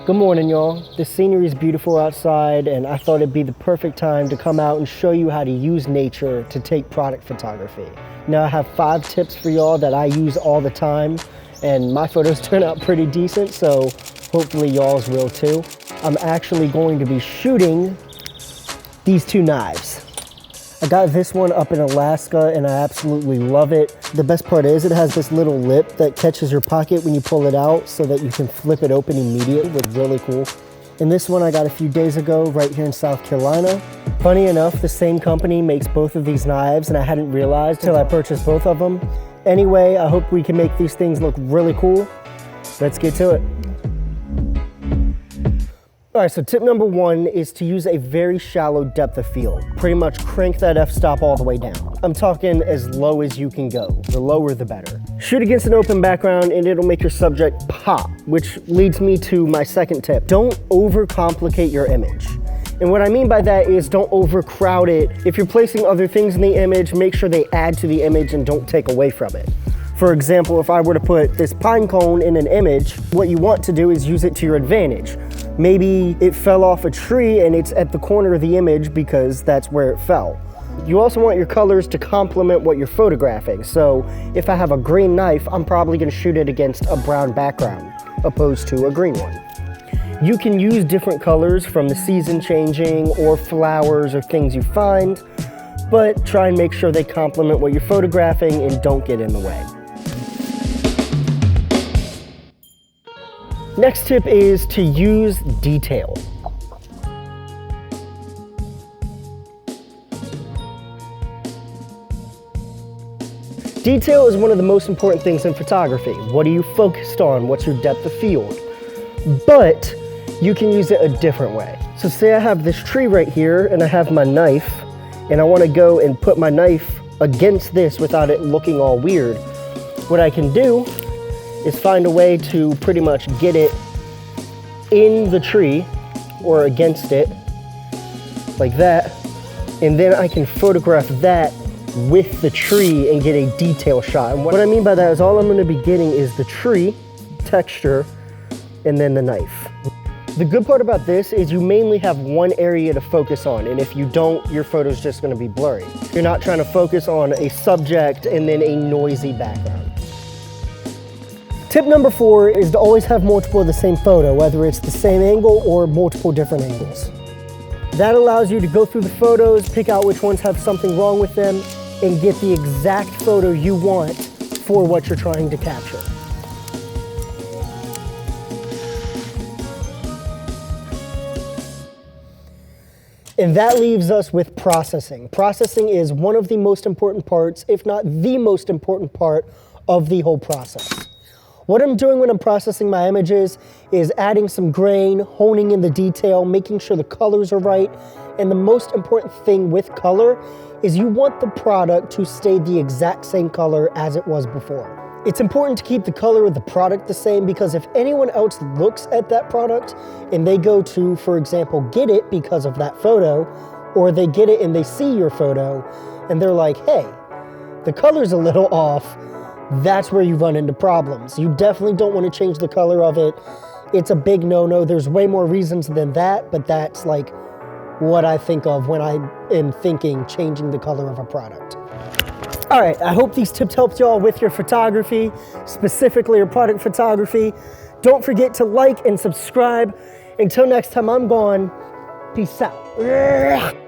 Good morning, y'all. The scenery is beautiful outside, and I thought it'd be the perfect time to come out and show you how to use nature to take product photography. Now, I have 5 tips for y'all that I use all the time, and my photos turn out pretty decent, so hopefully y'all's will too. I'm actually going to be shooting these 2 knives. I got this one up in Alaska and I absolutely love it. The best part is it has this little lip that catches your pocket when you pull it out so that you can flip it open immediately, which is really cool. And this one I got a few days ago right here in South Carolina. Funny enough, the same company makes both of these knives and I hadn't realized until I purchased both of them. Anyway, I hope we can make these things look really cool. Let's get to it. All right, so tip number 1 is to use a very shallow depth of field. Pretty much crank that f-stop all the way down. I'm talking as low as you can go. The lower, the better. Shoot against an open background and it'll make your subject pop, which leads me to my second tip. Don't overcomplicate your image. And what I mean by that is don't overcrowd it. If you're placing other things in the image, make sure they add to the image and don't take away from it. For example, if I were to put this pine cone in an image, what you want to do is use it to your advantage. Maybe it fell off a tree and it's at the corner of the image because that's where it fell. You also want your colors to complement what you're photographing. So if I have a green knife, I'm probably going to shoot it against a brown background opposed to a green one. You can use different colors from the season changing or flowers or things you find, but try and make sure they complement what you're photographing and don't get in the way. Next tip is to use detail. Detail is one of the most important things in photography. What are you focused on? What's your depth of field? But you can use it a different way. So say I have this tree right here and I have my knife and I want to go and put my knife against this without it looking all weird. What I can do is find a way to pretty much get it in the tree or against it like that, and then I can photograph that with the tree and get a detail shot. And what I mean by that is all I'm going to be getting is the tree texture and then the knife. The good part about this is you mainly have one area to focus on, and if you don't, your photo's just going to be blurry. You're not trying to focus on a subject and then a noisy background. Tip number 4 is to always have multiple of the same photo, whether it's the same angle or multiple different angles. That allows you to go through the photos, pick out which ones have something wrong with them, and get the exact photo you want for what you're trying to capture. And that leaves us with processing. Processing is one of the most important parts, if not the most important part of the whole process. What I'm doing when I'm processing my images is adding some grain, honing in the detail, making sure the colors are right. And the most important thing with color is you want the product to stay the exact same color as it was before. It's important to keep the color of the product the same because if anyone else looks at that product and they go to, for example, get it because of that photo, or they get it and they see your photo and they're like, hey, the color's a little off, that's where you run into problems. You definitely don't want to change the color of it. It's a big no-no. There's way more reasons than that, but that's like what I think of when I am thinking changing the color of a product. All right, I hope these tips helped y'all with your photography, specifically your product photography. Don't forget to like and subscribe. Until next time I'm gone, peace out.